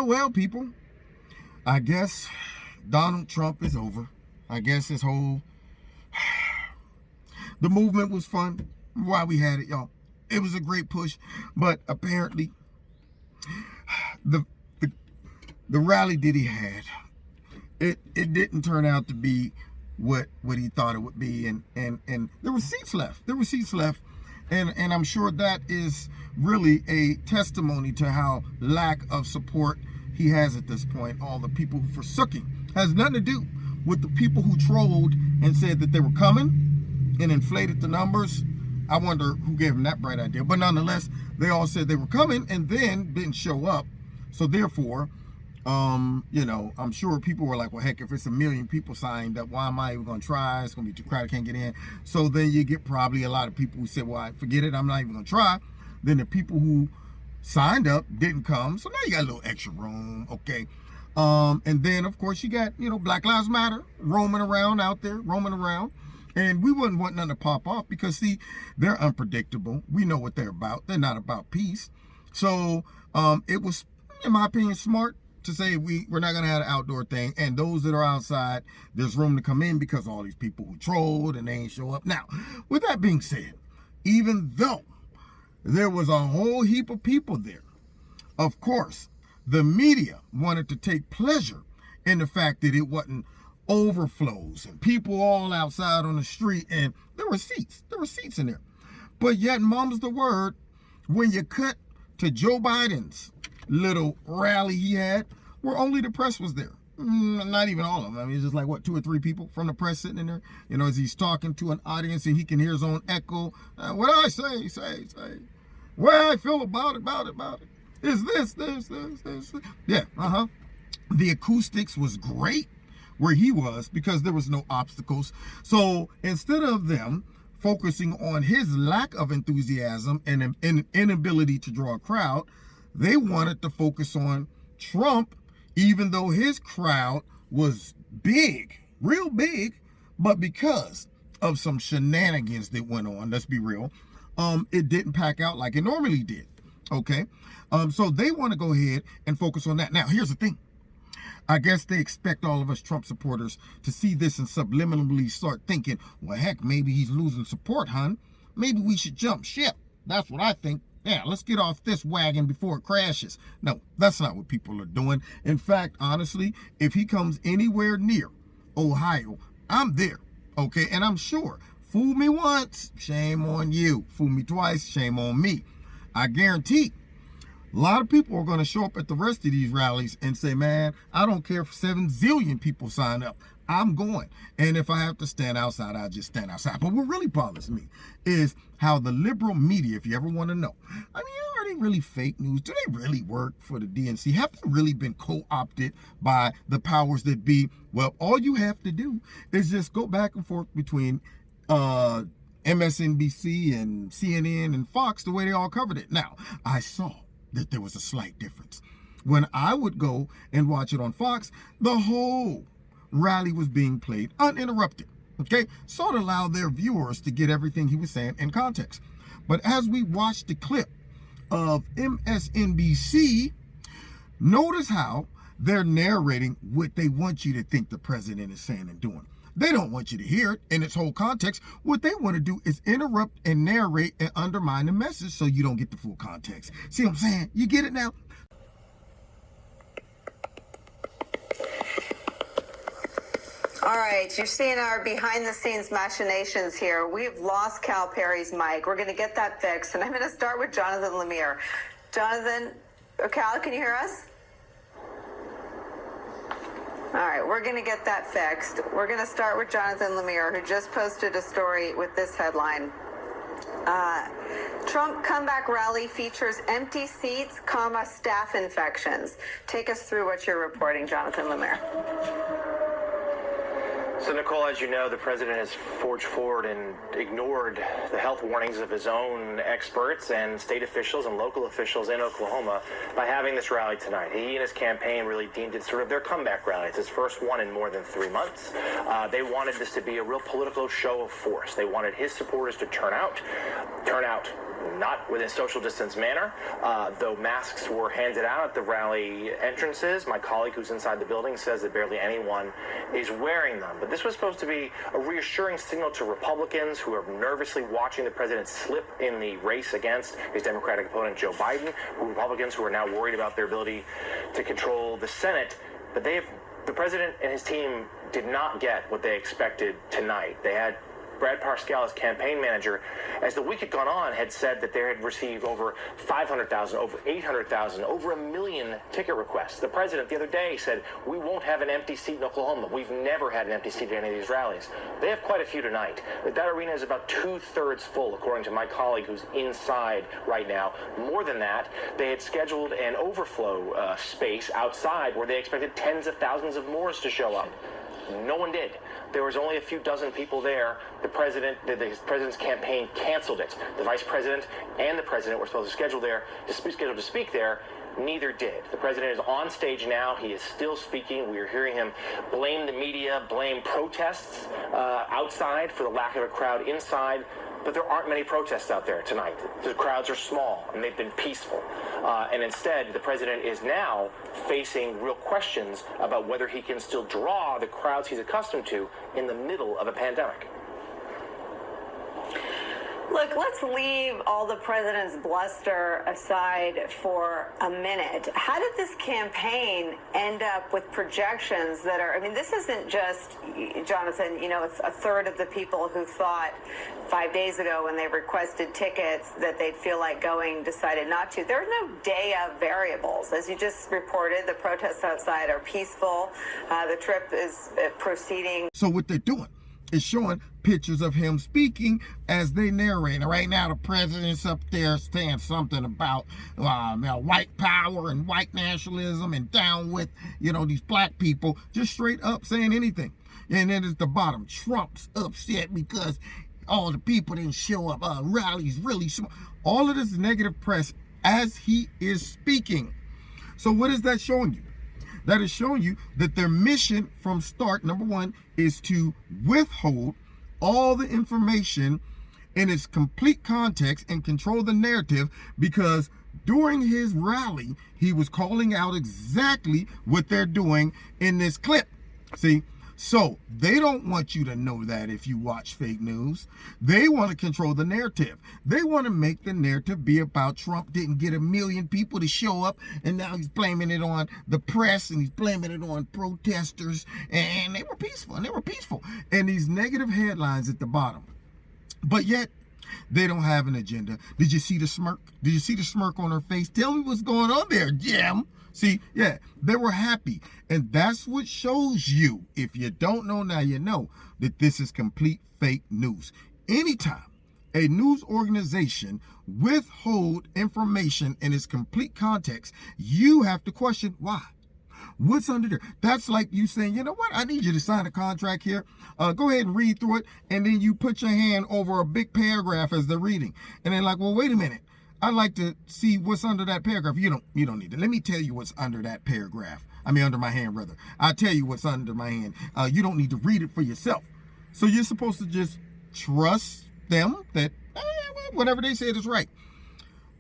Well, people. I guess Donald Trump is over. I guess his whole... The movement was fun while we had it, y'all. It was a great push. But apparently, the rally that he had, it didn't turn out to be what he thought it would be. And there were seats left. There were seats left. And I'm sure that is really a testimony to how lack of support he has at this point. All the people who forsook him. Has nothing to do with the people who trolled and said that they were coming and inflated the numbers. I wonder who gave him that bright idea. But nonetheless, they all said they were coming and then didn't show up. So therefore, you know, I'm sure people were like, well, heck, if it's 1 million people signed up, why am I even going to try? It's going to be too crowded, can't get in. So then you get probably a lot of people who said, well, I forget it, I'm not even going to try. Then the people who signed up didn't come. So now you got a little extra room, okay? And then, of course, you got, you know, Black Lives Matter roaming around out there, roaming around. And we wouldn't want none to pop off because, see, they're unpredictable. We know what they're about. They're not about peace. So it was, in my opinion, smart to say we're not going to have an outdoor thing. And those that are outside, there's room to come in because all these people who trolled and they ain't show up. Now, with that being said, even though there was a whole heap of people there, of course, the media wanted to take pleasure in the fact that it wasn't overflows and people all outside on the street, and there were seats in there. But yet, mum's the word, when you cut to Joe Biden's little rally he had, where only the press was there. Not even all of them. I mean, it's just like, what, 2 or 3 people from the press sitting in there, you know, as he's talking to an audience and he can hear his own echo. What I say. What I feel about it. Is this. Yeah, The acoustics was great where he was because there was no obstacles. So instead of them focusing on his lack of enthusiasm and inability to draw a crowd, they wanted to focus on Trump, even though his crowd was big, real big, but because of some shenanigans that went on, let's be real, it didn't pack out like it normally did, okay? So they want to go ahead and focus on that. Now, here's the thing. I guess they expect all of us Trump supporters to see this and subliminally start thinking, well, heck, maybe he's losing support, hon. Maybe we should jump ship. That's what I think. Yeah, let's get off this wagon before it crashes. No, that's not what people are doing. In fact, honestly, if he comes anywhere near Ohio, I'm there, okay? And I'm sure, fool me once, shame on you. Fool me twice, shame on me. I guarantee a lot of people are going to show up at the rest of these rallies and say, man, I don't care if 7 zillion people sign up. I'm going. And if I have to stand outside, I'll just stand outside. But what really bothers me is how the liberal media, if you ever want to know, I mean, are they really fake news? Do they really work for the DNC? Have they really been co-opted by the powers that be? Well, all you have to do is just go back and forth between MSNBC and CNN and Fox, the way they all covered it. Now, I saw that there was a slight difference. When I would go and watch it on Fox, the whole rally was being played uninterrupted, okay? So it allowed their viewers to get everything he was saying in context. But as we watched the clip of MSNBC, notice how they're narrating what they want you to think the president is saying and doing. They don't want you to hear it in its whole context. What they want to do is interrupt and narrate and undermine the message so you don't get the full context. See what I'm saying? You get it now? All right, you're seeing our behind-the-scenes machinations here. We've lost Cal Perry's mic. We're going to get that fixed, and I'm going to start with Jonathan Lemire. Jonathan, or Cal, can you hear us? All right, we're going to get that fixed. We're going to start with Jonathan Lemire, who just posted a story with this headline. Trump comeback rally features empty seats, comma, staff infections. Take us through what you're reporting, Jonathan Lemire. So, Nicole, as you know, the president has forged forward and ignored the health warnings of his own experts and state officials and local officials in Oklahoma by having this rally tonight. He and his campaign really deemed it sort of their comeback rally. It's his first one in more than 3 months. They wanted this to be a real political show of force. They wanted his supporters to turn out not within a social distance manner, though masks were handed out at the rally entrances. My colleague who's inside the building says that barely anyone is wearing them. But this was supposed to be a reassuring signal to Republicans who are nervously watching the president slip in the race against his Democratic opponent, Joe Biden, Republicans who are now worried about their ability to control the Senate. But the president and his team did not get what they expected tonight. They had Brad Parscale, as campaign manager, as the week had gone on, had said that they had received over 500,000, over 800,000, over 1 million ticket requests. The president the other day said, we won't have an empty seat in Oklahoma. We've never had an empty seat at any of these rallies. They have quite a few tonight. That arena is about 2/3 full, according to my colleague who's inside right now. More than that, they had scheduled an overflow space outside where they expected tens of thousands of more to show up. No one did. There was only a few dozen people there. The president's campaign canceled it. The vice president and the president were supposed to scheduled to speak there. Neither did. The president is on stage now. He is still speaking. We are hearing him blame the media, blame protests outside for the lack of a crowd inside. But there aren't many protests out there tonight. The crowds are small, and they've been peaceful. And instead, the president is now facing real questions about whether he can still draw the crowds he's accustomed to in the middle of a pandemic. Look, let's leave all the president's bluster aside for a minute. How did this campaign end up with projections that are, I mean, this isn't just, Jonathan, it's a third of the people who thought 5 days ago when they requested tickets that they'd feel like going decided not to. There's no day of variables. As you just reported, the protests outside are peaceful. The trip is proceeding. So what they're doing is showing pictures of him speaking as they narrate. And right now, the president's up there saying something about white power and white nationalism and down with, these black people, just straight up saying anything. And then at the bottom, Trump's upset because all the people didn't show up. Rallies really small. All of this negative press as he is speaking. So what is that showing you? That is showing you that their mission from start, number one, is to withhold all the information in its complete context and control the narrative, because during his rally, he was calling out exactly what they're doing in this clip. See? So they don't want you to know that if you watch fake news. They want to control the narrative. They want to make the narrative be about Trump didn't get 1 million people to show up, and now he's blaming it on the press and he's blaming it on protesters, and they were peaceful, and these negative headlines at the bottom. But yet, they don't have an agenda. Did you see the smirk? Did you see the smirk on her face? Tell me what's going on there, Jim. See, yeah, they were happy. And that's what shows you, if you don't know now, you know, that this is complete fake news. Anytime a news organization withhold information in its complete context, you have to question why. What's under there? That's like you saying, you know what? I need you to sign a contract here. Go ahead and read through it. And then you put your hand over a big paragraph as they're reading. And they're like, well, wait a minute. I'd like to see what's under that paragraph. You don't need to. Let me tell you what's under that paragraph. Under my hand, rather. I'll tell you what's under my hand. You don't need to read it for yourself. So you're supposed to just trust them that whatever they said is right.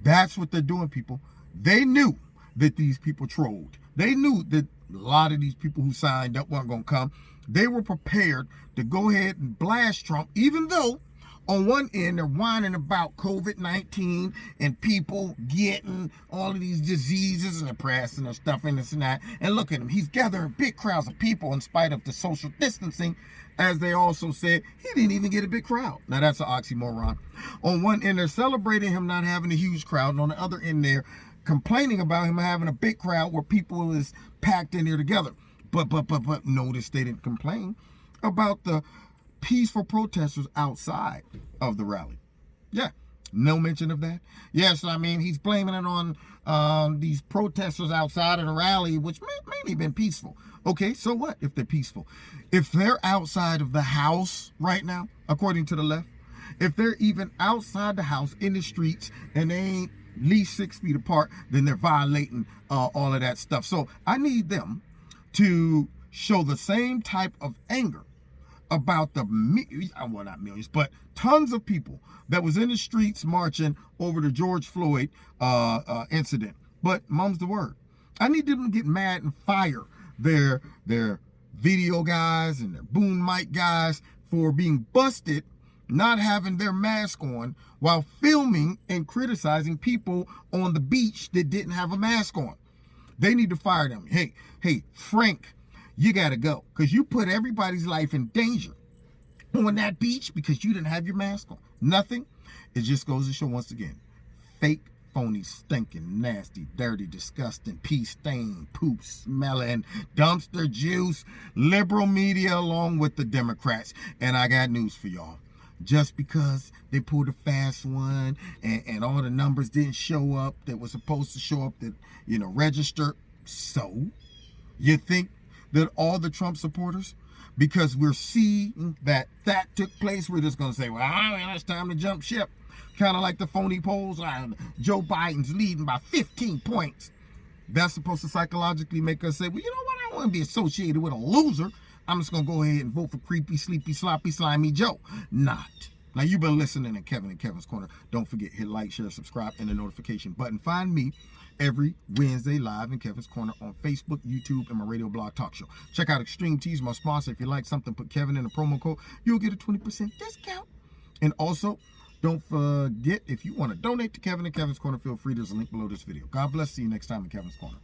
That's what they're doing, people. They knew that these people trolled. They knew that a lot of these people who signed up weren't going to come. They were prepared to go ahead and blast Trump, even though on one end, they're whining about COVID-19 and people getting all of these diseases and the press and stuff and this and that. And look at him. He's gathering big crowds of people in spite of the social distancing. As they also said, he didn't even get a big crowd. Now, that's an oxymoron. On one end, they're celebrating him not having a huge crowd. And on the other end, they're complaining about him having a big crowd where people is packed in there together. But notice they didn't complain about the peaceful protesters outside of the rally. Yeah, no mention of that. Yes, he's blaming it on these protesters outside of the rally, which mainly been peaceful. Okay, so what if they're peaceful? If they're outside of the house right now, according to the left, if they're even outside the house in the streets and they ain't at least 6 feet apart, then they're violating all of that stuff. So I need them to show the same type of anger about the, well, not millions, but tons of people that was in the streets marching over the George Floyd incident. But mum's the word. I need them to get mad and fire their video guys and their boom mic guys for being busted not having their mask on while filming and criticizing people on the beach that didn't have a mask on. They need to fire them. Hey, Frank, you got to go because you put everybody's life in danger on that beach because you didn't have your mask on. Nothing. It just goes to show once again, fake, phony, stinking, nasty, dirty, disgusting, pee stained, poop smelling, dumpster juice, liberal media along with the Democrats. And I got news for y'all. Just because they pulled a fast one and all the numbers didn't show up that was supposed to show up that, registered. So you think that all the Trump supporters, because we're seeing that took place, we're just going to say, well, it's time to jump ship. Kind of like the phony polls. Joe Biden's leading by 15 points. That's supposed to psychologically make us say, well, you know what? I don't want to be associated with a loser. I'm just going to go ahead and vote for creepy, sleepy, sloppy, slimy Joe. Not. Now, you've been listening to Kevin and Kevin's Corner. Don't forget, hit like, share, subscribe, and the notification button. Find me every Wednesday live in Kevin's Corner on Facebook, YouTube, and my radio blog talk show. Check out Extreme Teas, my sponsor. If you like something, put Kevin in the promo code. You'll get a 20% discount. And also, don't forget, if you want to donate to Kevin and Kevin's Corner, feel free. There's a link below this video. God bless. See you next time in Kevin's Corner.